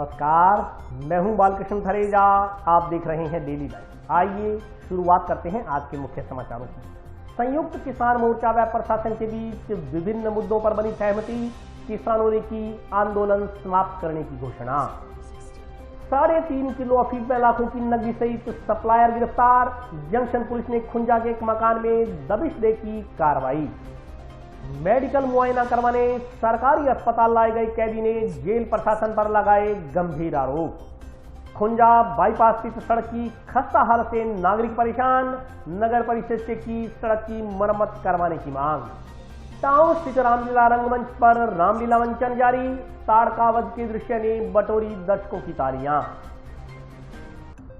नमस्कार, मैं हूं बालकृष्ण थरेजा। आप देख रहे हैं डेली लाइव। आइए शुरुआत करते हैं आज के मुख्य समाचारों की। संयुक्त किसान मोर्चा व प्रशासन के बीच विभिन्न मुद्दों पर बनी सहमति। किसानों ने की आंदोलन समाप्त करने की घोषणा। 3.5 किलो अफीम में लाखों की नकदी सहित सप्लायर गिरफ्तार। जंक्शन पुलिस ने खुंजा के एक मकान में दबिश दे की कार्रवाई। मेडिकल मुआयना करवाने सरकारी अस्पताल लाए गए कैदी ने जेल प्रशासन पर लगाए गंभीर आरोप। खुंजा बाईपास स्थित सड़क की खस्ता हालत से नागरिक परेशान। नगर परिषद से की सड़क की मरम्मत करवाने की मांग। टाउन स्थित रामलीला रंगमंच पर रामलीला मंचन जारी। ताड़का वध के दृश्य ने बटोरी दर्शकों की तालियां।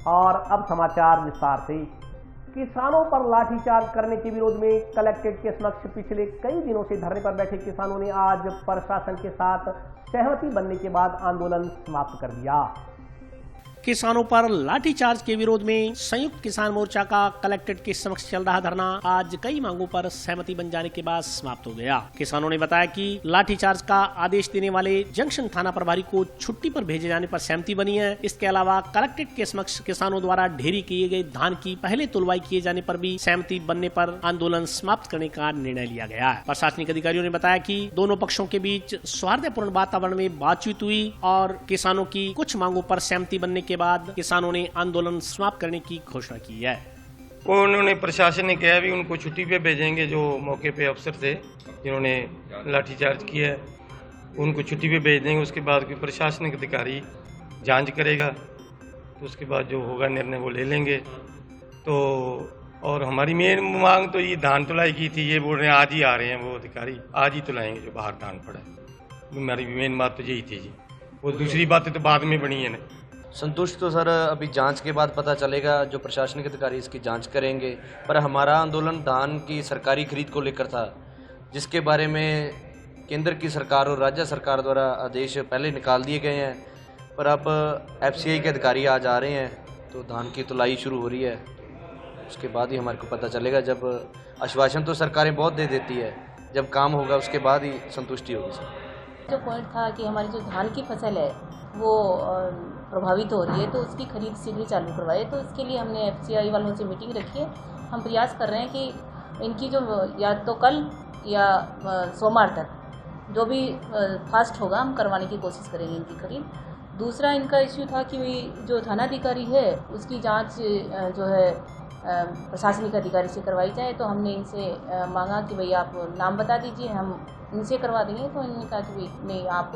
और अब समाचार विस्तार से। किसानों पर लाठीचार्ज करने के विरोध में कलेक्ट्रेट के समक्ष पिछले कई दिनों से धरने पर बैठे किसानों ने आज प्रशासन के साथ सहमति बनने के बाद आंदोलन समाप्त कर दिया। किसानों पर लाठीचार्ज के विरोध में संयुक्त किसान मोर्चा का कलेक्ट्रेट के समक्ष चल रहा धरना आज कई मांगों पर सहमति बन जाने के बाद समाप्त हो गया। किसानों ने बताया कि लाठीचार्ज का आदेश देने वाले जंक्शन थाना प्रभारी को छुट्टी पर भेजे जाने पर सहमति बनी है। इसके अलावा कलेक्ट्रेट के समक्ष किसानों द्वारा ढेरी किए गए धान की पहले तुलवाई किए जाने पर भी सहमति बनने पर आंदोलन समाप्त करने का निर्णय लिया गया है। प्रशासनिक अधिकारियों ने बताया कि दोनों पक्षों के बीच सौहार्दपूर्ण वातावरण में बातचीत हुई और किसानों की कुछ मांगों पर सहमति बनने के बाद किसानों ने आंदोलन समाप्त करने की घोषणा की है। उन्होंने प्रशासन ने कहा भी उनको छुट्टी पे भेजेंगे। जो मौके पे अफसर थे जिन्होंने लाठीचार्ज किया है उनको छुट्टी पे भेज देंगे। उसके बाद कोई प्रशासनिक अधिकारी जांच करेगा तो उसके बाद जो होगा निर्णय वो ले लेंगे। तो और हमारी मेन मांग तो ये धान तुलाई की थी। ये बोल रहे हैं आज ही आ रहे हैं वो अधिकारी, आज ही तुलाएंगे जो बाहर धान पड़ा है। हमारी मेन बात तो यही थी जी। वो दूसरी बातें तो बाद में बनी है ना। संतुष्ट तो सर अभी जांच के बाद पता चलेगा। जो प्रशासनिक अधिकारी इसकी जांच करेंगे। पर हमारा आंदोलन धान की सरकारी खरीद को लेकर था, जिसके बारे में केंद्र की सरकार और राज्य सरकार द्वारा आदेश पहले निकाल दिए गए हैं। पर अब एफसीआई के अधिकारी आज आ रहे हैं तो धान की तुलाई शुरू हो रही है। उसके बाद ही हमारे को पता चलेगा। जब आश्वासन तो सरकारें बहुत दे देती है, जब काम होगा उसके बाद ही संतुष्टि होगी सर। जो पॉइंट था कि हमारी जो धान की फसल है वो प्रभावित हो रही है तो उसकी खरीद शीघ्र चालू करवाए। तो इसके लिए हमने एफसीआई वालों से मीटिंग रखी है। हम प्रयास कर रहे हैं कि इनकी जो या तो कल या सोमवार तक जो भी फास्ट होगा हम करवाने की कोशिश करेंगे इनकी खरीद। दूसरा इनका इश्यू था कि जो थानाधिकारी है उसकी जांच जो है प्रशासनिक अधिकारी से करवाई जाए। तो हमने इनसे मांगा कि भाई आप नाम बता दीजिए, हम इनसे करवा देंगे। तो इन्होंने कहा कि भाई नहीं, आप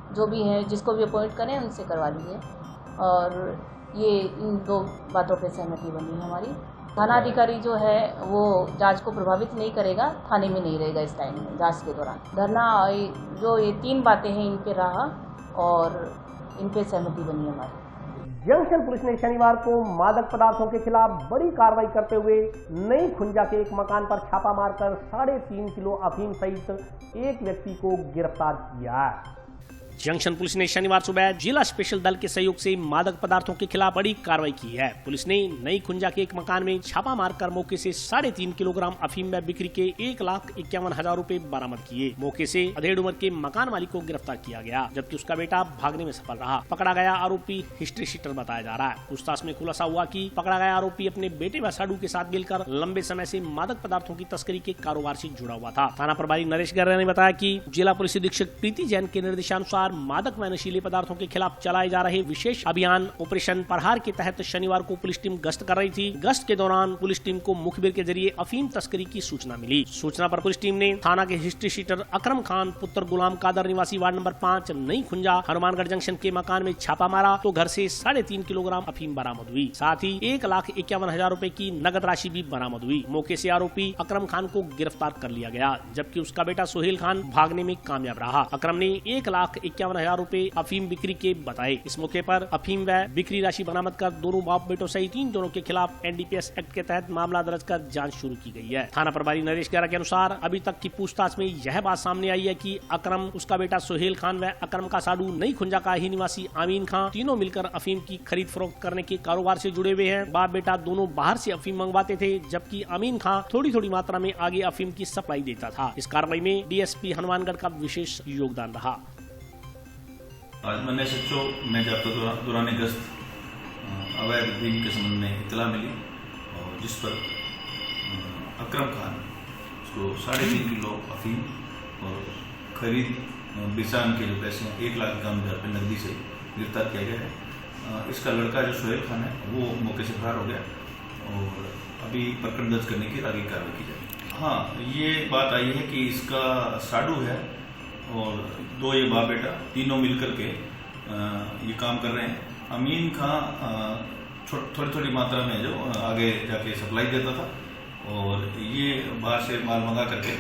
जो भी हैं जिसको भी अपॉइंट करें उनसे करवा लीजिए। और ये इन दो बातों पे सहमति बनी है हमारी। थाना अधिकारी जो है वो जांच को प्रभावित नहीं करेगा, थाने में नहीं रहेगा इस टाइम में जांच के दौरान। धरना जो ये 3 बातें हैं इन पे रहा और इन पे सहमति बनी है हमारी। जंक्शन पुलिस ने शनिवार को मादक पदार्थों के खिलाफ बड़ी कार्रवाई करते हुए नई खुंजा के एक मकान पर छापा मारकर 3.5 किलो अफीम सहित एक व्यक्ति को गिरफ्तार किया। जंक्शन पुलिस ने शनिवार सुबह जिला स्पेशल दल के सहयोग से मादक पदार्थों के खिलाफ बड़ी कार्रवाई की है। पुलिस ने नई खुंजा के एक मकान में छापा मारकर मौके से 3.5 किलोग्राम अफीम में बिक्री के 1,51,000 रूपए बरामद किए। मौके से अधेड़ उम्र के मकान मालिक को गिरफ्तार किया गया, जबकि उसका बेटा भागने में सफल रहा। पकड़ा गया आरोपी हिस्ट्री शीटर बताया जा रहा है। पूछताछ में खुलासा हुआ कि पकड़ा गया आरोपी अपने बेटे व साडू के साथ मिलकर लंबे समय से मादक पदार्थों की तस्करी के कारोबार से जुड़ा हुआ था। थाना प्रभारी नरेश गर्रा ने बताया कि जिला पुलिस अधीक्षक प्रीति जैन के निर्देशानुसार मादक व नशीले पदार्थों के खिलाफ चलाए जा रहे विशेष अभियान ऑपरेशन प्रहार के तहत शनिवार को पुलिस टीम गश्त कर रही थी। गश्त के दौरान पुलिस टीम को मुखबिर के जरिए अफीम तस्करी की सूचना मिली। सूचना पर पुलिस टीम ने थाना के हिस्ट्री शीटर अकरम खान पुत्र गुलाम कादर निवासी वार्ड नंबर 5 नई खुंजा हनुमानगढ़ जंक्शन के मकान में छापा मारा तो घर से 3.5 किलोग्राम अफीम बरामद हुई। साथ ही 1,51,000 रूपए की नगद राशि भी बरामद हुई। मौके से आरोपी अकरम खान को गिरफ्तार कर लिया गया, जबकि उसका बेटा सोहेल खान भागने में कामयाब रहा। अकरम ने 1,51,000 रूपए अफीम बिक्री के बताए। इस मौके पर अफीम व बिक्री राशि बरामद कर दोनों बाप बेटों सहित 3 जनों के खिलाफ एनडीपीएस एक्ट के तहत मामला दर्ज कर जांच शुरू की गई है। थाना प्रभारी नरेश गर्रा के अनुसार अभी तक की पूछताछ में यह बात सामने आई है कि अकरम, उसका बेटा सोहेल खान व अकरम का साडू नई खुंजा का ही निवासी आमीन खान तीनों मिलकर अफीम की खरीद फरोख्त करने के कारोबार से जुड़े हुए हैं। बाप बेटा दोनों बाहर से अफीम मंगवाते थे, जबकि आमीन खान थोड़ी थोड़ी मात्रा में आगे अफीम की सप्लाई देता था। इस कार्रवाई में डीएसपी हनुमानगढ़ का विशेष योगदान रहा। आज मैंने SHO में जाकर दौरान गश्त अवैध बीन के संबंध में इतला मिली और जिस पर अकरम खान उसको 3.5 किलो अफीम और खरीद बेचान के जो पैसे 1,51,000 रुपये नकदी से गिरफ्तार किया गया है। इसका लड़का जो सोहेल खान है वो मौके से फरार हो गया और अभी प्रकरण दर्ज करने की आगे कार्रवाई की जाएगी। हाँ, ये बात आई है कि इसका साडू है और 2 ये बाप बेटा तीनों मिलकर के ये काम कर रहे हैं। अमीन खां थोड़ी मात्रा में जो आगे जाके सप्लाई देता था और ये बाहर से माल मंगा करके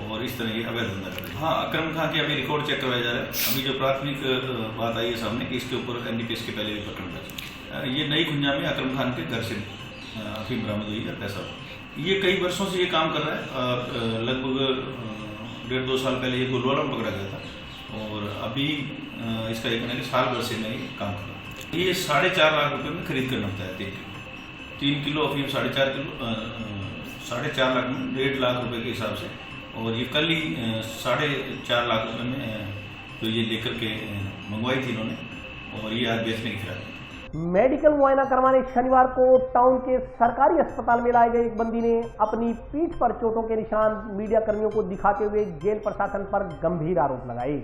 और इस तरह ये अवैध धंधा कर रहे हैं। हाँ, अकरम खां के अभी रिकॉर्ड चेक करवाया जा रहा है। अभी जो प्राथमिक बात आई है सामने कि इसके ऊपर NDPS के पहले भी प्रकरण दर्ज। ये नई खुंजा में अकरम खान के घर से अफीम बरामद हुई है। पैसा ये कई वर्षों से ये काम कर रहा है। लगभग 1.5-2 साल पहले ये गुलवाड़ा में पकड़ा गया था और अभी इसका एक साल भर से मैं ये काम कर रहा हूँ। ये 4.5 लाख रुपए में खरीद करना होता है 3 किलो अफीम 4.5 किलो 4.5 लाख में 1.5 लाख रुपए के हिसाब से और ये कल ही 4.5 लाख रुपए में तो ये लेकर के मंगवाई थी इन्होंने और ये आज बेचने की फिराक। मेडिकल मुआयना करवाने शनिवार को टाउन के सरकारी अस्पताल में लाए गए एक बंदी ने अपनी पीठ पर चोटों के निशान मीडिया कर्मियों को दिखाते हुए जेल प्रशासन पर गंभीर आरोप लगाए।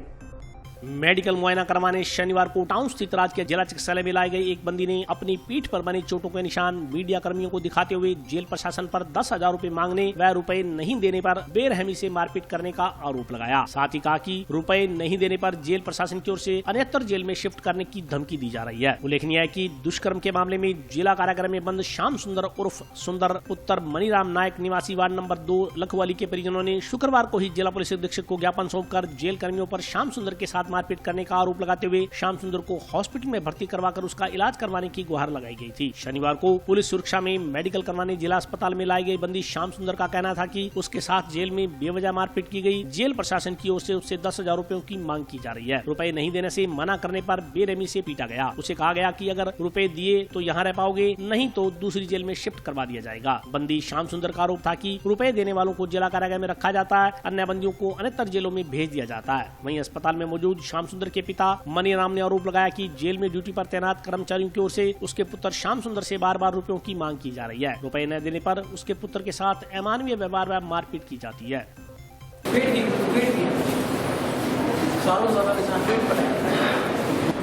मेडिकल मुआयना करवाने शनिवार को टाउन स्थित राजकीय जिला चिकित्सालय में लाए गए एक बंदी ने अपनी पीठ पर बने चोटों के निशान मीडिया कर्मियों को दिखाते हुए जेल प्रशासन पर 10,000 रुपए मांगने व रुपए नहीं देने पर बेरहमी से मारपीट करने का आरोप लगाया। साथ ही कहा कि रुपए नहीं देने पर जेल प्रशासन की ओर से अन्यत्र जेल में शिफ्ट करने की धमकी दी जा रही है। उल्लेखनीय है कि दुष्कर्म के मामले में जिला कारागार में बंद श्याम सुंदर उर्फ सुंदर पुत्र मनीराम नायक निवासी वार्ड नंबर 2 लखवाली के परिजनों ने शुक्रवार को ही जिला पुलिस अधीक्षक को ज्ञापन सौंपकर जेल कर्मियों पर श्याम सुंदर के साथ मारपीट करने का आरोप लगाते हुए श्याम सुंदर को हॉस्पिटल में भर्ती करवाकर उसका इलाज करवाने की गुहार लगाई गई थी। शनिवार को पुलिस सुरक्षा में मेडिकल करवाने जिला अस्पताल में लाई गई बंदी श्याम सुंदर का कहना था कि उसके साथ जेल में बेवजह मारपीट की गई। जेल प्रशासन की ओर से उससे 10,000 रुपयों की मांग की जा रही है। रुपए नहीं देने से मना करने पर बेरहमी से पीटा गया। उसे कहा गया कि अगर रुपए दिए तो यहाँ रह पाओगे, नहीं तो दूसरी जेल में शिफ्ट करवा दिया जाएगा। बंदी श्याम सुंदर का आरोप था कि रुपए देने वालों को जिला कारागार में रखा जाता है, अन्य बंदियों को अन्यत्र जेलों में भेज दिया जाता है। वहीं अस्पताल में मौजूद श्याम सुंदर के पिता मनीराम ने आरोप लगाया कि जेल में ड्यूटी पर तैनात कर्मचारियों की ओर से उसके पुत्र श्याम सुंदर से बार-बार रुपयों की मांग की जा रही है। रुपए न देने पर उसके पुत्र के साथ अमानवीय व्यवहार व मारपीट की जाती है।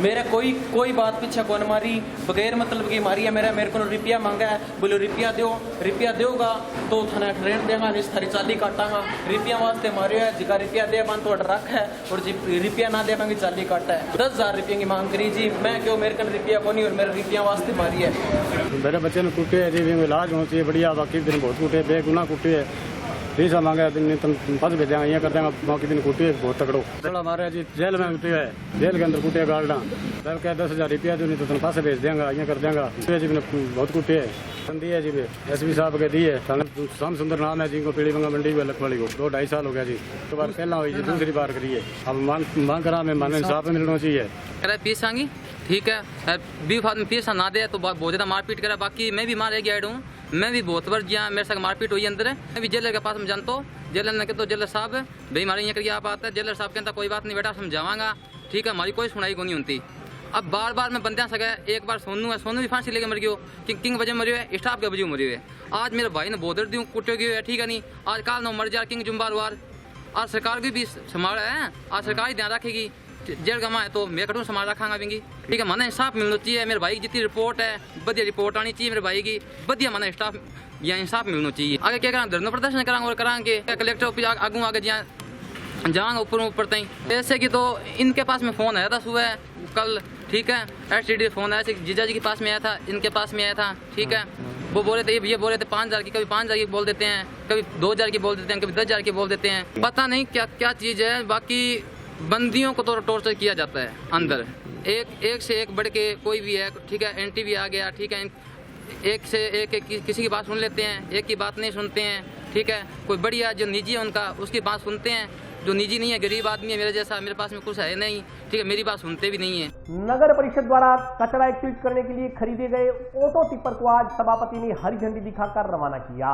मेरा कोई बात पीछे कौन मारी, बगैर मतलब की मारी है। मेरे को रुपया मांगा है, बोलो रुपया दोगा तो थाना ट्रेन देगा, इस थारी चाली काटांगा। रुपया वास्ते मारियो है, जिका रुपया दे बन तो रख है और जी रुपया ना दे पाएंगे चाली काटा है। 10,000 रुपये की मांग करी जी। मैं क्यों, मेरे को रुपया को नहीं और मेरे रुपया वास्ते मारी है। मेरे बच्चे ने कुटे है जी, इलाज होना चाहिए बढ़िया। बाकी दिन बहुत कुटे, बेगुना कुटे है। पैसा मांगा दिन तुम बस भेज देंगे, यहाँ कर देंगे। बाकी दिन कुटे बहुत तकड़ो थोड़ा मारे जी। जेल में कुटे है, जेल के अंदर कुटे गार्डा सर क्या 10,000 रुपया दो, नहीं तो तुम पास भेज देंगे, यहाँ कर देंगे जी। बहुत कुटे है, बंदी है जी। SB साहब के दी है, श्याम सुंदर नाम है जी को, पीड़ी बंगा मंडी में लखवाली को 2-2.5 साल हो गया जी। तो बार पहला हुई जी, दूसरी बार करी है। अब मांग करा में माने इंसाफ मिलना चाहिए। पीस आएंगी ठीक है, बीफ आदमी पैसा ना दे तो बहुत ज्यादा मारपीट करा। बाकी मैं भी मारे गया हूँ, मैं भी बहुत बार जहाँ मेरे साथ मारपीट हुई अंदर है। मैं भी जेलर के पास में जानता हूँ। जेलर ने कहते जेलर साहब भाई हमारे यहाँ करिए आप आता है। जेलर साहब कहता कोई बात नहीं बेटा समझावांगा, ठीक है। हमारी कोई सुनाई को नहीं होती। अब बार मैं बंदियाँ सके, एक बार सोनू है, सोनू भी फांसी लेके मर गयो, किंग वजह मरी है, स्टाफ के वजह मरी है। आज मेरे भाई ने बहुत दर्द दियो कुटे गए है, ठीक है नहीं। आज काल न मर जा किंग जुम्बारवार। आज सरकार भी संभाला है, आज सरकार ही ध्यान रखेगी। जेल गमा है तो मैं कटू संभाल रखांगा भी, ठीक है। मना इंसाफ मिलना चाहिए। मेरे भाई की जितनी रिपोर्ट है बढ़िया रिपोर्ट आनी चाहिए। मेरे भाई की बढ़िया मना स्टाफ या इंसाफ मिलना चाहिए। आगे क्या करा, धरना प्रदर्शन करांगे और करांगे कलेक्टर ऑफिस आगे जाएंगे ऊपर तक। जैसे कि तो इनके पास में फ़ोन आया था सुबह कल, ठीक है। STD फ़ोन आया था, जीजा जी के पास में आया था, इनके पास में आया था, ठीक है। वो बोल रहे थे, ये बोल रहे थे 5,000 की, कभी 5,000 की बोल देते हैं, कभी 2,000 की बोल देते हैं, कभी 10,000 की बोल देते हैं। पता नहीं क्या चीज़ है। बाकी बंदियों को तो टॉर्चर किया जाता है अंदर, एक से एक बढ़ के कोई भी है, ठीक है। NT भी आ गया, ठीक है। एक से एक किसी की बात सुन लेते हैं, एक की बात नहीं सुनते हैं, ठीक है। कोई बढ़िया जो निजी है उनका उसकी बात सुनते हैं, जो निजी नहीं है गरीब आदमी है मेरे जैसा, मेरे पास में कुछ है नहीं, ठीक है, मेरी बात सुनते भी नहीं है। नगर परिषद द्वारा कचरा एकत्रित करने के लिए खरीदे गए ऑटो टिप्पर को आज सभापति ने हरी झंडी दिखाकर रवाना किया।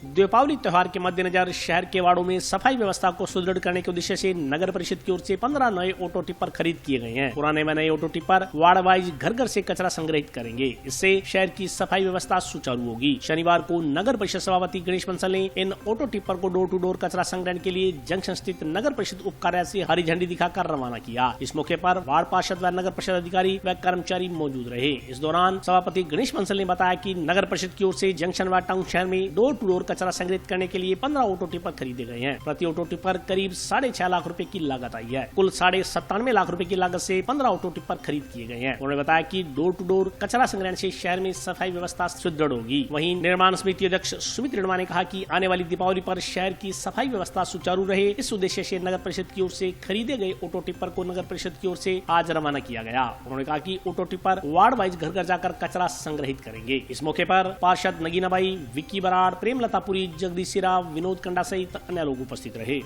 दीपावली त्योहार के मद्देनजर शहर के वार्डों में सफाई व्यवस्था को सुदृढ़ करने के उद्देश्य से नगर परिषद की ओर से 15 नए ऑटो टिपर खरीद किए गए हैं। पुराने व नए ऑटो टिपर वार्ड वाइज घर घर से कचरा संग्रहित करेंगे। इससे शहर की सफाई व्यवस्था सुचारू होगी। शनिवार को नगर परिषद सभापति गणेश बंसल ने इन ऑटो टिपर को डोर टू डोर कचरा संग्रहण के लिए जंक्शन स्थित नगर परिषद उप कार्यालय से हरी झंडी दिखाकर रवाना किया। इस मौके पर वार्ड पार्षद व नगर परिषद अधिकारी व कर्मचारी मौजूद रहे। इस दौरान सभापति गणेश बंसल ने बताया कि नगर परिषद की ओर से जंक्शन व टाउन शहर में डोर टू डोर कचरा संग्रहित करने के लिए 15 ऑटो टिपर खरीदे गए हैं। प्रति ऑटो टिपर करीब 6.5 लाख रुपए की लागत आई है। कुल 97.5 लाख रुपए की लागत से 15 ऑटो टिपर खरीद किए गए हैं। उन्होंने बताया कि डोर टू डोर कचरा संग्रहण से शहर में सफाई व्यवस्था सुदृढ़ होगी। वहीं निर्माण समिति अध्यक्ष सुमित रिणवा ने कहा कि आने वाली दीपावली पर शहर की सफाई व्यवस्था सुचारू रहे, इस उद्देश्य से नगर परिषद की ओर से खरीदे गए ऑटो टिपर को नगर परिषद की ओर से आज रवाना किया गया। उन्होंने कहा कि ऑटो टिपर वार्ड वाइज घर घर जाकर कचरा संग्रहित करेंगे। इस मौके पर पार्षद नगीनाबाई, विक्की बराड़, प्रेमलतापुरी, जगदीश सिरा, विनोद कंडा सहित अन्य लोग उपस्थित रहे।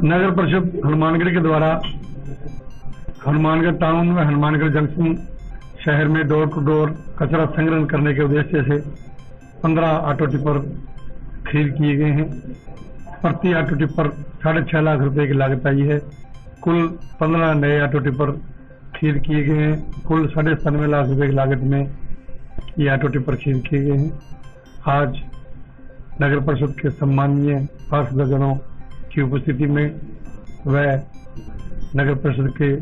नगर परिषद हनुमानगढ़ के द्वारा हनुमानगढ़ टाउन व हनुमानगढ़ जंक्शन शहर में डोर टू डोर कचरा संग्रहण करने के उद्देश्य से 15 ऑटो टिपर खरीद किए गए हैं। प्रति ऑटो टिपर 6.5 लाख रुपए की लागत आई है। कुल 15 नए ऑटो टिपर खरीद किए गए हैं। कुल 97.5 लाख रुपए की लागत में ये ऑटो टिपर खरीद किए गए हैं। आज नगर परिषद के सम्माननीय पार्षदगणों की उपस्थिति में व नगर परिषद के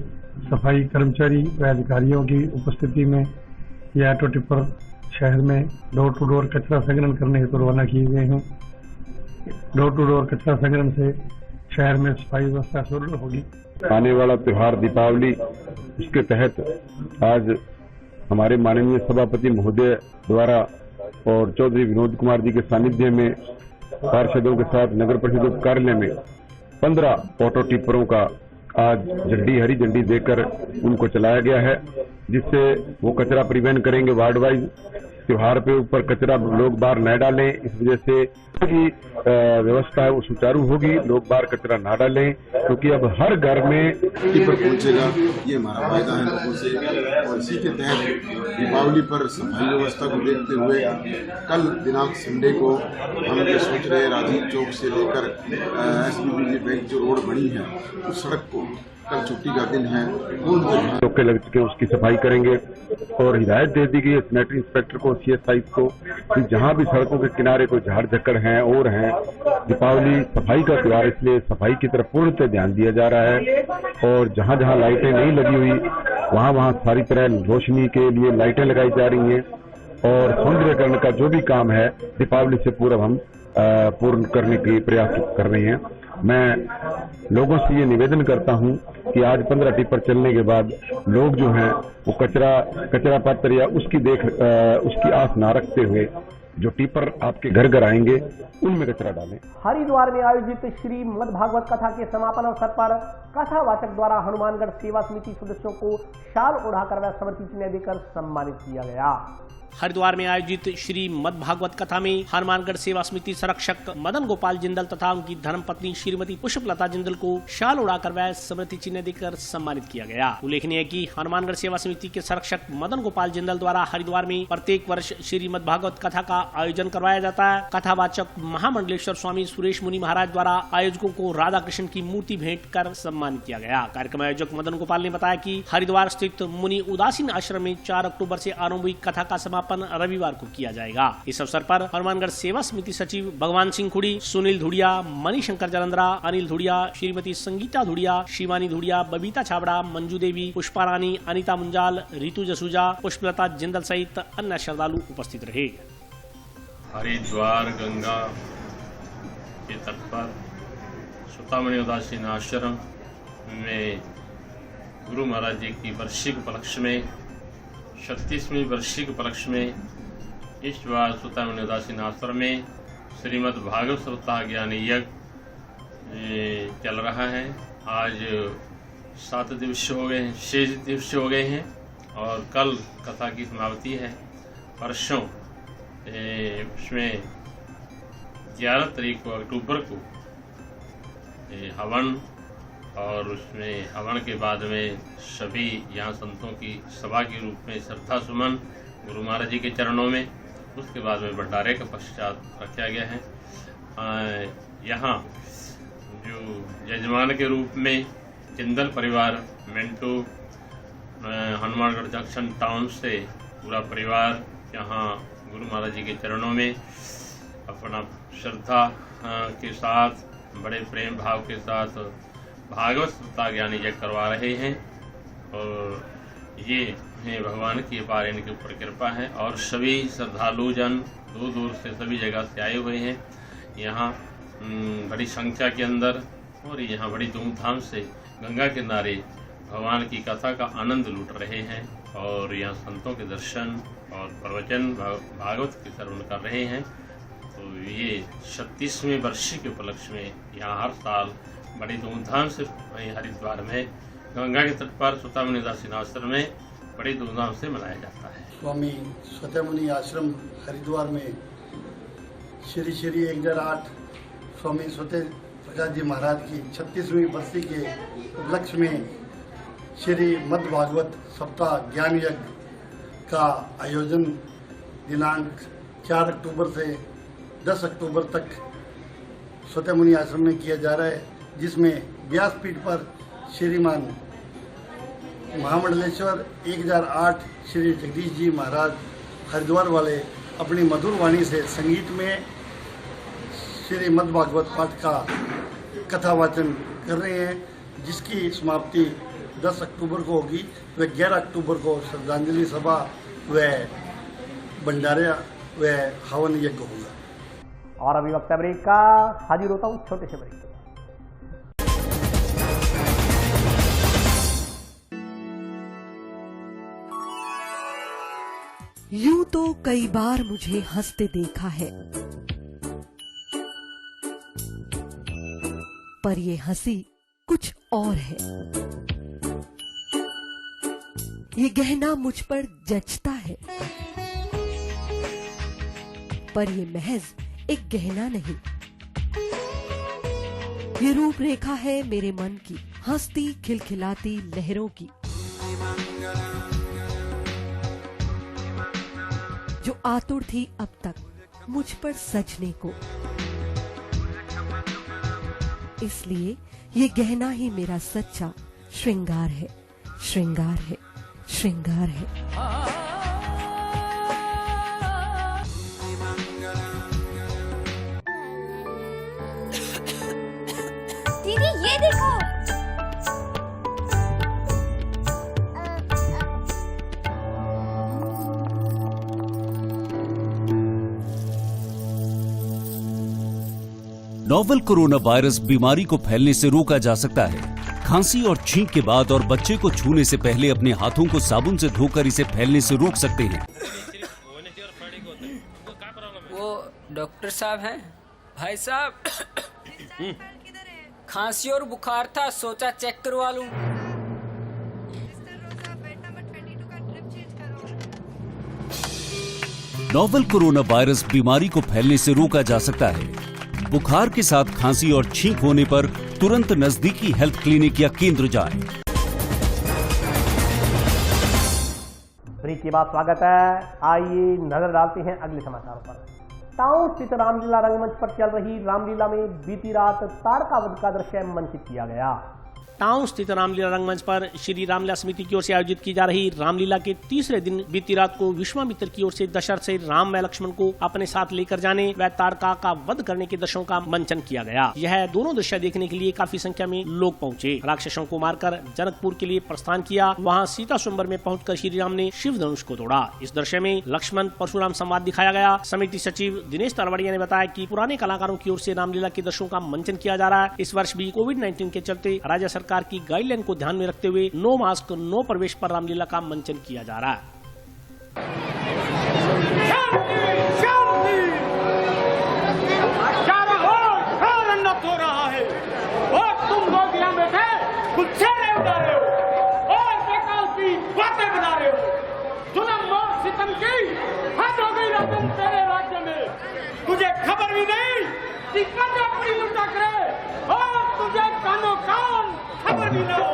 सफाई कर्मचारी व अधिकारियों की उपस्थिति में ये ऑटो टिपर शहर में डोर टू डोर कचरा संग्रहण करने हेतु रवाना किए गए हैं। डोर टू डोर कचरा संग्रहण से शहर में सफाई व्यवस्था सुदृढ़ होगी। आने वाला त्योहार दीपावली, उसके तहत आज हमारे माननीय सभापति महोदय द्वारा और चौधरी विनोद कुमार जी के सानिध्य में पार्षदों के साथ नगर परिषद उप कार्यालय में 15 ऑटो टिपरों का आज हरी झंडी देकर उनको चलाया गया है, जिससे वो कचरा परिवहन करेंगे वार्ड वाइज। त्योहार पे ऊपर कचरा लोग बाहर न डालें, इस वजह से की व्यवस्था है वो सुचारू होगी। लोग बाहर कचरा ना डालें, क्योंकि अब हर घर में टिपर पहुंचेगा, ये हमारा फायदा है लोगों से। और इसी के तहत दीपावली पर सफाई व्यवस्था को देखते हुए कल दिनांक संडे को हम ये सोच रहे हैं राजीव चौक से लेकर SBBG बैंक जो रोड बनी है उस सड़क को कल छुट्टी का दिन है, चौके लग चुके उसकी सफाई करेंगे। और हिदायत दे दी गई है सैनिटरी इंस्पेक्टर को, CSI को, कि जहां भी सड़कों के किनारे कोई झाड़ झक्कड़ हैं और हैं, दीपावली सफाई का त्योहार, इसलिए सफाई की तरफ पूर्णतः ध्यान दिया जा रहा है। और जहां जहां लाइटें नहीं लगी हुई वहां सारी तरह रोशनी के लिए लाइटें लगाई जा रही हैं। और सौंदर्यकरण का जो भी काम है दीपावली से पूर्व हम पूर्ण करने के प्रयास कर रहे हैं। मैं लोगों से ये निवेदन करता हूं कि आज 15 टिपर चलने के बाद लोग जो हैं वो कचरा पात्र या उसकी आस ना रखते हुए जो टिपर आपके घर घर आएंगे उनमें कचरा डालें। हरिद्वार में आयोजित श्री मद भागवत कथा के समापन अवसर पर कथावाचक द्वारा हनुमानगढ़ सेवा समिति सदस्यों को शाल ओढ़ाकर व स्मृति चिन्ह देकर सम्मानित किया गया। हरिद्वार में आयोजित श्री मद भागवत कथा में हनुमानगढ़ सेवा समिति संरक्षक मदन गोपाल जिंदल तथा उनकी धर्मपत्नी श्रीमती पुष्पलता जिंदल को शाल उड़ाकर व स्मृति चिन्ह देकर सम्मानित किया गया। उल्लेखनीय है कि हनुमानगढ़ सेवा समिति के संरक्षक मदन गोपाल जिंदल द्वारा हरिद्वार में प्रत्येक वर्ष श्री मद भागवत कथा का आयोजन करवाया जाता है। कथावाचक महामंडलेश्वर स्वामी सुरेश मुनि महाराज द्वारा आयोजकों को राधा कृष्ण की मूर्ति भेंट कर सम्मानित किया गया। कार्यक्रम आयोजक मदन गोपाल ने बताया कि हरिद्वार स्थित मुनि उदासीन आश्रम में 4 अक्टूबर से आरंभ हुई कथा का समापन रविवार को किया जाएगा। इस अवसर पर हनुमानगढ़ सेवा समिति सचिव भगवान सिंह खुड़ी, सुनील धुड़िया, मणिशंकर जलंधरा, अनिल धुड़िया, श्रीमती संगीता धुड़िया, शिवानी धुड़िया, बबीता छाबड़ा, मंजू देवी, पुष्पा रानी, अनिता मुंजाल, रितु जसूजा, पुष्पलता जिंदल सहित अन्य श्रद्धालु उपस्थित रहे। हरिद्वार गंगा के तट पर सुतामणि उदासीन आश्रम में गुरु महाराज जी की वार्षिक उपलक्ष्य में 36वीं वार्षिक उपलक्ष्य में इस बार सुतामणि उदासीन आश्रम में श्रीमद् भागवत सप्ताह ज्ञान यज्ञ चल रहा है। आज 7 दिवस हो गए हैं, 6 दिवस हो गए हैं और कल कथा की समाप्ति है। परसों उसमें 11 तारीख को अक्टूबर को हवन और उसमें हवन के बाद में सभी यहाँ संतों की सभा के रूप में श्रद्धा सुमन गुरु महाराज जी के चरणों में उसके बाद में भंडारे के पश्चात रखा गया है। यहाँ जो यजमान के रूप में जिंदल परिवार मिंटू हनुमानगढ़ जंक्शन टाउन से पूरा परिवार यहाँ गुरु महाराज जी के चरणों में अपना श्रद्धा के साथ बड़े प्रेम भाव के साथ भागवत सप्ताह ज्ञानी यज्ञ करवा रहे हैं और ये भगवान की अपार इनके ऊपर कृपा है। और सभी श्रद्धालु जन दूर दूर से सभी जगह से आए हुए हैं यहाँ बड़ी संख्या के अंदर, और यहाँ बड़ी धूमधाम से गंगा किनारे भगवान की कथा का आनंद लूट रहे हैं और यहाँ संतों के दर्शन और प्रवचन भागवत के श्रवण कर रहे हैं। तो ये 36वें वर्ष के उपलक्ष्य में यहाँ हर साल बड़ी धूमधाम से हरिद्वार में गंगा के तट पर सुतामुनि दासी आश्रम में बड़ी धूमधाम से मनाया जाता है। स्वामी सुतामुनि आश्रम हरिद्वार में श्री श्री 1008 स्वामी सत्य प्रकाश जी महाराज की 36वीं बरसी के उपलक्ष्य में श्री मद् भागवत सप्ताह ज्ञान यज्ञ का आयोजन दिनांक 4 अक्टूबर से 10 अक्टूबर तक सत्यमुनि आश्रम में किया जा रहा है, जिसमें व्यासपीठ पर श्रीमान महामंडलेश्वर 1008 श्री जगदीश जी महाराज हरिद्वार वाले अपनी मधुर वाणी से संगीत में श्री मद् भागवत पाठ का कथा वाचन कर रहे हैं, जिसकी समाप्ति 10 अक्टूबर को होगी व 11 अक्टूबर को श्रद्धांजलि सभा व भंडारा व हवन यज्ञ होगा। और अभी वक्त ब्रेक का, हाजिर होता हूँ छोटे से ब्रेक के बाद। यूं तो कई बार मुझे हंसते देखा है, पर ये हंसी कुछ और है। ये गहना मुझ पर जचता है, पर ये महज एक गहना नहीं, ये रूपरेखा है मेरे मन की, हंसती खिलखिलाती लहरों की, जो आतुर थी अब तक मुझ पर सजने को। इसलिए ये गहना ही मेरा सच्चा श्रृंगार है, श्रृंगार है, श्रृंगार है। दीदी ये देखो, नोवेल कोरोना वायरस बीमारी को फैलने से रोका जा सकता है। खांसी और छींक के बाद और बच्चे को छूने से पहले अपने हाथों को साबुन से धोकर इसे फैलने से रोक सकते हैं। वो डॉक्टर साहब हैं? भाई साहब खांसी और बुखार था, सोचा चेक करवा लूं। नोवेल कोरोना वायरस बीमारी को फैलने से रोका जा सकता है। बुखार के साथ खांसी और छींक होने पर तुरंत नजदीकी हेल्थ क्लिनिक या केंद्र जाएं। ब्रेक के बाद स्वागत है। आइए नजर डालते हैं अगले समाचारों पर। टाउन स्थित रामलीला रंगमंच पर चल रही रामलीला में बीती रात तारकावध का दृश्य मंचित किया गया। टाउन स्थित रामलीला रंगमंच पर श्री रामलीला समिति की ओर से आयोजित की जा रही रामलीला के तीसरे दिन बीती रात को विश्वामित्र की ओर से दशरथ से राम व लक्ष्मण को अपने साथ लेकर जाने व तारका का वध करने के दृश्यों का मंचन किया गया। यह दोनों दृश्य देखने के लिए काफी संख्या में लोग पहुंचे। राक्षसों को मारकर जनकपुर के लिए प्रस्थान किया। वहां सीता स्वयंवर में पहुंचकर श्री राम ने शिव धनुष को तोड़ा। इस दृश्य में लक्ष्मण परशुराम संवाद दिखाया गया। समिति सचिव दिनेश तरवड़िया ने बताया कि पुराने कलाकारों की ओर से रामलीला के दृश्यों का मंचन किया जा रहा है। इस वर्ष भी कोविड-19 के चलते राज्य सरकार की गाइडलाइन को ध्यान में रखते हुए नो मास्क नो प्रवेश पर रामलीला का मंचन किया जा रहा है। हो रहा है और तुम लोग यहाँ बैठे गुलछेरे उड़ा रहे हो और बेकार की बातें बना रहे हो। जुल्म और सितम की हद हो गई राजन तेरे राज्य में। तुझे खबर भी नहीं कि कब अपनी लुटा करे और तुझे कानों कान खबर भी ना हो।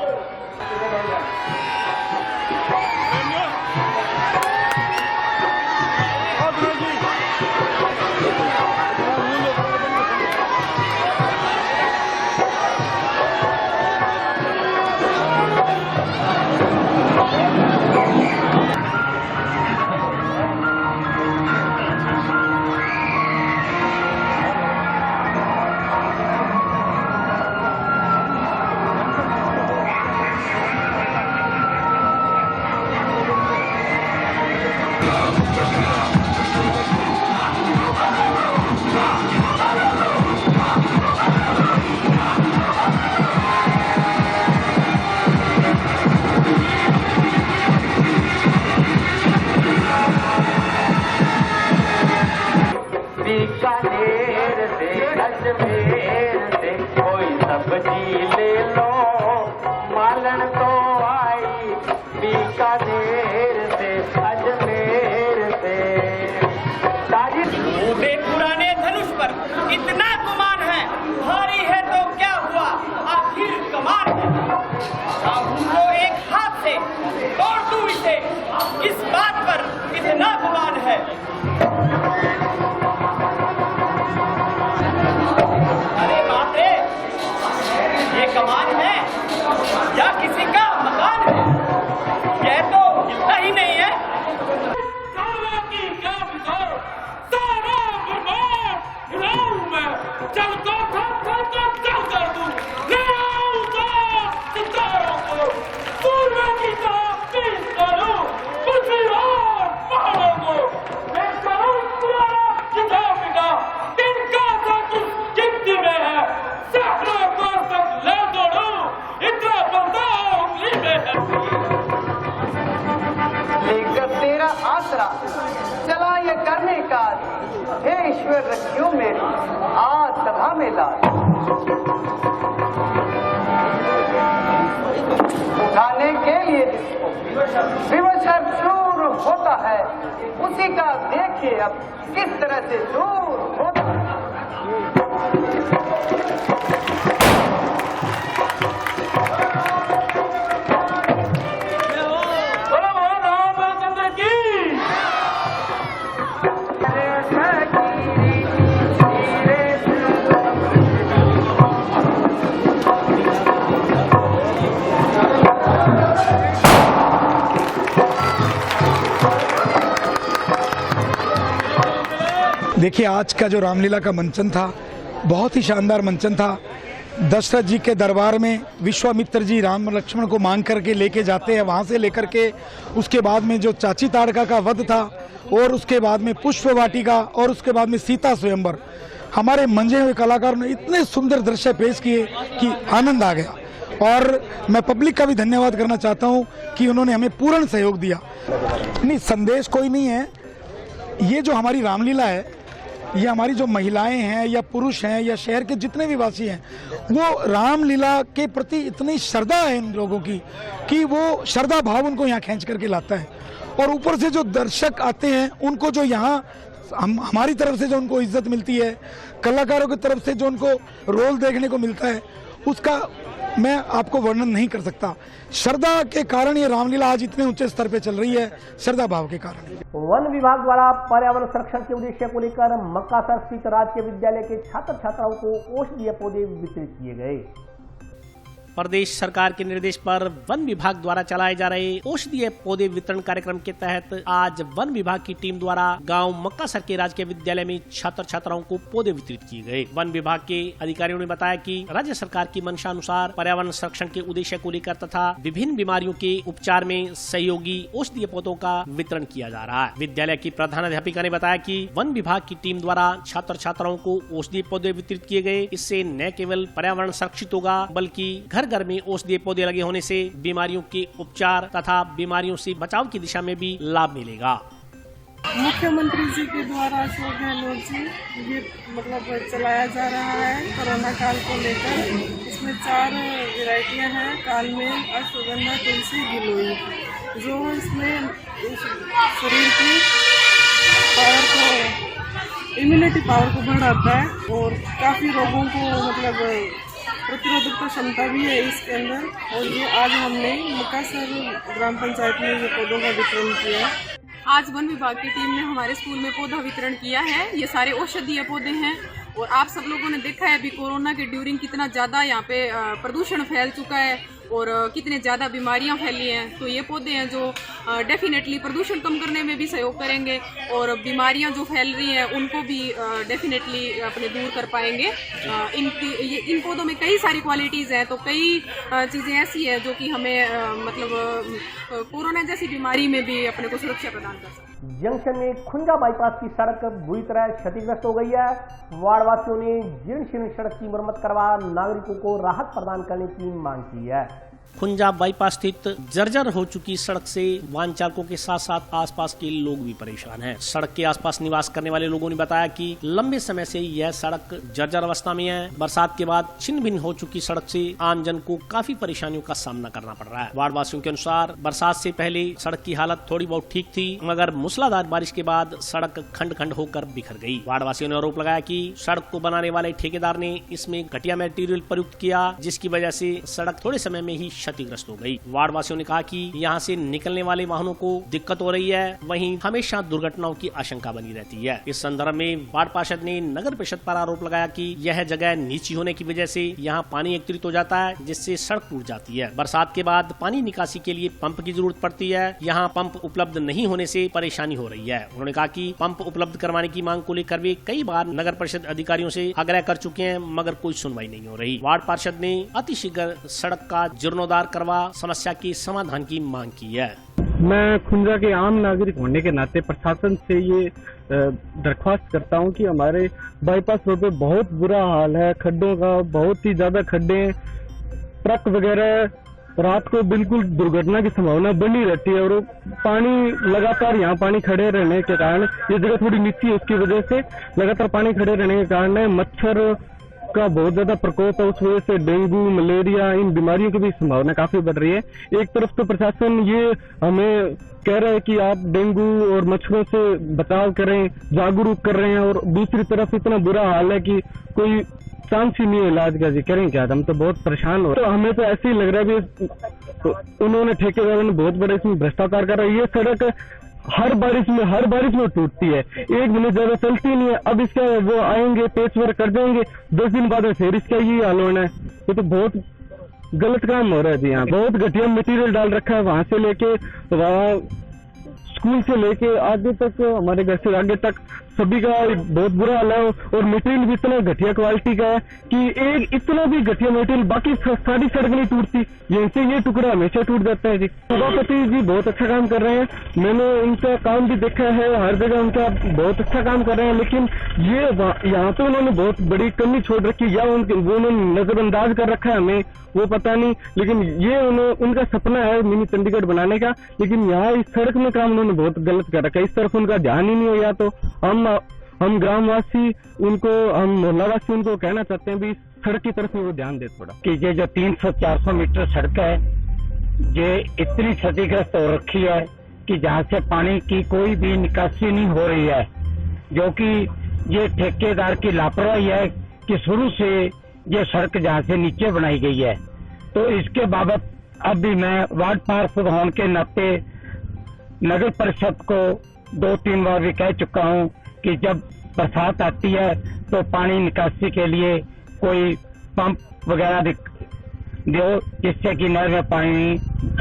लेकर तेरा आसरा चला ये करने का, हे ईश्वर रखियो मेरी आज सभा में लाज। उठाने के लिए जिसको विवश दूर होता है, उसी का देखिए अब किस तरह से दूर होता है। देखिए, आज का जो रामलीला का मंचन था बहुत ही शानदार मंचन था। दशरथ जी के दरबार में विश्वामित्र जी राम लक्ष्मण को मांग करके लेके जाते हैं, वहाँ से लेकर के उसके बाद में जो चाची ताड़का का वध था और उसके बाद में पुष्प वाटिका और उसके बाद में सीता स्वयंवर, हमारे मंजे हुए कलाकारों ने इतने सुंदर दृश्य पेश किए कि आनंद आ गया। और मैं पब्लिक का भी धन्यवाद करना चाहता हूँ कि उन्होंने हमें पूर्ण सहयोग दिया। नहीं, संदेश कोई नहीं है। ये जो हमारी रामलीला है, ये हमारी जो महिलाएं हैं या पुरुष हैं या शहर के जितने भी वासी हैं, वो रामलीला के प्रति इतनी श्रद्धा है इन लोगों की कि वो श्रद्धा भाव उनको यहाँ खींच करके लाता है। और ऊपर से जो दर्शक आते हैं उनको जो यहाँ हमारी तरफ से जो उनको इज्जत मिलती है, कलाकारों की तरफ से जो उनको रोल देखने को मिलता है, उसका मैं आपको वर्णन नहीं कर सकता। श्रद्धा के कारण ये रामलीला आज इतने ऊंचे स्तर पे चल रही है, श्रद्धा भाव के कारण। वन विभाग द्वारा पर्यावरण संरक्षण के उद्देश्य को लेकर मक्कासर स्थित राजकीय विद्यालय के छात्र छात्राओं को औषधीय पौधे वितरित किए गए। प्रदेश सरकार के निर्देश पर वन विभाग द्वारा चलाए जा रहे औषधीय पौधे वितरण कार्यक्रम के तहत आज वन विभाग की टीम द्वारा गांव मक्कासर के राजकीय विद्यालय में छात्र छात्राओं को पौधे वितरित किए गए। वन विभाग के अधिकारियों ने बताया कि राज्य सरकार की मंशा अनुसार पर्यावरण संरक्षण के उद्देश्य को लेकर तथा विभिन्न बीमारियों के उपचार में सहयोगी औषधीय पौधों का वितरण किया जा रहा है। विद्यालय की प्रधानाध्यापिका ने बताया कि वन विभाग की टीम द्वारा छात्र छात्राओं को औषधीय पौधे वितरित किए गए। इससे न केवल पर्यावरण संरक्षित होगा बल्कि घर में औषधीय पौधे लगे होने से बीमारियों के उपचार तथा बीमारियों से बचाव की दिशा में भी लाभ मिलेगा। मुख्यमंत्री जी के द्वारा अशोक गहलोत जी ये चलाया जा रहा है कोरोना काल को लेकर। इसमें 4 वैरायटियां हैं, कालमेल, अश्वगंधा, तुलसी, गिलोई, जो इसमें शरीर की पावर को, इम्यूनिटी पावर को बढ़ाता है और काफ़ी रोगों को प्रतिरोधक क्षमता भी है इसके अंदर। और ये आज हमने मक्कासर ग्राम पंचायत में ये पौधों का वितरण किया है। आज वन विभाग की टीम ने हमारे स्कूल में पौधा वितरण किया है। ये सारे औषधीय पौधे हैं और आप सब लोगों ने देखा है अभी कोरोना के ड्यूरिंग कितना ज़्यादा यहाँ पे प्रदूषण फैल चुका है और कितने ज़्यादा बीमारियां फैली हैं। तो ये पौधे हैं जो डेफिनेटली प्रदूषण कम करने में भी सहयोग करेंगे और बीमारियां जो फैल रही हैं उनको भी डेफिनेटली अपने दूर कर पाएंगे। इन पौधों में कई सारी क्वालिटीज़ हैं, तो कई चीज़ें ऐसी हैं जो कि हमें कोरोना जैसी बीमारी में भी अपने को सुरक्षा प्रदान कर सकते हैं। जंक्शन में खुंजा बाईपास की सड़क बुरी तरह क्षतिग्रस्त हो गई है। वार्ड वासियों ने जीर्ण शीर्ण सड़क की मरम्मत करवा नागरिकों को राहत प्रदान करने की मांग की है। खुंजा बाईपास स्थित जर्जर हो चुकी सड़क से वाहन चालकों के साथ साथ आसपास के लोग भी परेशान हैं। सड़क के आसपास निवास करने वाले लोगों ने बताया कि लंबे समय से यह सड़क जर्जर अवस्था में है। बरसात के बाद छिन्न भिन्न हो चुकी सड़क से आम जन को काफी परेशानियों का सामना करना पड़ रहा है। वार्ड वासियों के अनुसार बरसात से पहले सड़क की हालत थोड़ी बहुत ठीक थी, मगर मूसलाधार बारिश के बाद सड़क खंड खंड होकर बिखर गई। वार्ड वासियों ने आरोप लगाया कि सड़क को बनाने वाले ठेकेदार ने इसमें घटिया मटेरियल प्रयुक्त किया, जिसकी वजह से सड़क थोड़े समय में ही क्षतिग्रस्त हो गई। वार्ड वासियों ने कहा कि यहाँ से निकलने वाले वाहनों को दिक्कत हो रही है, वहीं हमेशा दुर्घटनाओं की आशंका बनी रहती है। इस संदर्भ में वार्ड पार्षद ने नगर परिषद पर आरोप लगाया कि यह जगह नीची होने की वजह से यहाँ पानी एकत्रित हो जाता है, जिससे सड़क टूट जाती है। बरसात के बाद पानी निकासी के लिए पंप की जरूरत पड़ती है, यहाँ पंप उपलब्ध नहीं होने से परेशानी हो रही है। उन्होंने कहा कि पंप उपलब्ध करवाने की मांग को लेकर वे कई बार नगर परिषद अधिकारियों से आग्रह कर चुके हैं, मगर कोई सुनवाई नहीं हो रही। वार्ड पार्षद ने अतिशीघ्र सड़क का जीर्णोद्धार जीर्णोद्धार करवा समस्या के समाधान की मांग की है। मैं खुंजा के आम नागरिक होने के नाते प्रशासन से ये दरख्वास्त करता हूँ कि हमारे बाईपास रोड पे बहुत बुरा हाल है, खड्डों का बहुत ही ज्यादा खड्डे, ट्रक वगैरह रात को बिल्कुल दुर्घटना की संभावना बनी रहती है। और पानी लगातार यहाँ पानी खड़े रहने के कारण, ये जगह थोड़ी नीची है, उसकी वजह से लगातार पानी खड़े रहने के कारण मच्छर का बहुत ज्यादा प्रकोप है। उस वजह से डेंगू, मलेरिया, इन बीमारियों की भी संभावना काफी बढ़ रही है। एक तरफ तो प्रशासन ये हमें कह रहा है कि आप डेंगू और मच्छरों से बचाव करें, जागरूक कर रहे हैं, और दूसरी तरफ इतना बुरा हाल है कि कोई चांस ही नहीं है इलाज का। जी करें क्या, हम तो बहुत परेशान हो रहे हैं। तो हमें तो ऐसे ही लग रहा है कि उन्होंने ठेकेदारों ने बहुत बड़ा इसमें भ्रष्टाचार करा। ये सड़क हर बारिश में टूटती है, एक महीने ज्यादा चलती नहीं है। अब इसका वो आएंगे, पेच वर्क कर देंगे, 10 दिन बाद फिर इसका ये हाल होना है। ये तो बहुत गलत काम हो रहा है जी। यहाँ बहुत घटिया मटेरियल डाल रखा है, वहां से लेके वहाँ स्कूल से लेके आगे तक, हमारे घर से आगे तक सभी का बहुत बुरा हाल है। और मटेरियल भी इतना घटिया क्वालिटी का है कि एक इतना भी घटिया मटेरियल बाकी सारी सड़क नहीं टूटती, यहीं से ये टुकड़ा हमेशा टूट जाता है जी। सभापति जी बहुत अच्छा काम कर रहे हैं, मैंने उनका काम भी देखा है, हर जगह उनका बहुत अच्छा काम कर रहे हैं। लेकिन ये यहाँ पे उन्होंने बहुत बड़ी कमी छोड़ रखी है, या उन्होंने नजरअंदाज कर रखा है, हमें वो पता नहीं। लेकिन ये उनका सपना है मिनी चंडीगढ़ बनाने का, लेकिन यहाँ इस सड़क में काम उन्होंने बहुत गलत कर रखा है। इस तरफ उनका ध्यान ही नहीं हो। या तो हम ग्रामवासी उनको, हम मोहल्लावासी उनको कहना चाहते हैं भी सड़क की तरफ वो ध्यान दे थोड़ा। कि ये जो 300-400 मीटर सड़क है, ये इतनी क्षतिग्रस्त हो रखी है कि जहाँ से पानी की कोई भी निकासी नहीं हो रही है, जो कि ये ठेकेदार की लापरवाही है कि शुरू से ये सड़क जहाँ से नीचे बनाई गई है। तो इसके बाबत अब भी मैं वार्ड पार्षद होने के नाते नगर परिषद को 2-3 बार भी कह चुका हूँ कि जब बरसात आती है तो पानी निकासी के लिए कोई पंप वगैरह दो, जिससे कि नहर में पानी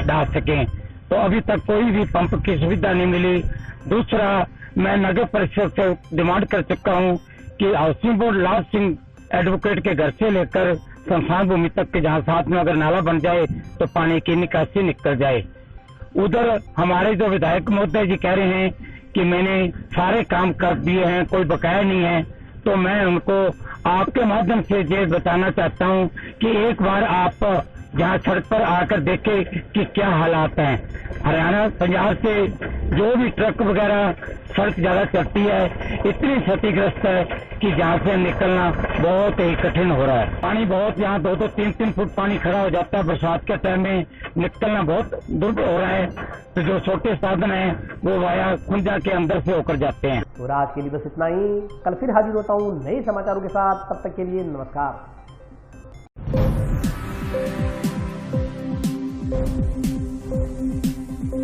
डाल सकें। तो अभी तक कोई भी पंप की सुविधा नहीं मिली। दूसरा, मैं नगर परिषद से डिमांड कर चुका हूँ कि हाउसिंग बोर्ड लाल सिंह एडवोकेट के घर से लेकर शमशान भूमि तक के जहाँ साथ में अगर नाला बन जाए तो पानी की निकासी निकल जाए। उधर हमारे जो विधायक महोदय जी कह रहे हैं कि मैंने सारे काम कर दिए हैं, कोई बकाया नहीं है। तो मैं उनको आपके माध्यम से ये बताना चाहता हूँ कि एक बार आप जहाँ सड़क पर आकर देखें कि क्या हालात हैं। हरियाणा पंजाब से जो भी ट्रक वगैरह सड़क ज्यादा चलती है, इतनी क्षतिग्रस्त है कि जहाँ से निकलना बहुत ही कठिन हो रहा है। पानी बहुत, यहाँ 2-3 फुट पानी खड़ा हो जाता है। बरसात के टाइम में निकलना बहुत दुर्लभ हो रहा है। तो जो छोटे साधन है वो वाया खुंजा के अंदर से होकर जाते हैं। तो आज के लिए बस इतना ही। कल फिर हाजिर होता हूँ नए समाचारों के साथ। तब तक के लिए नमस्कार।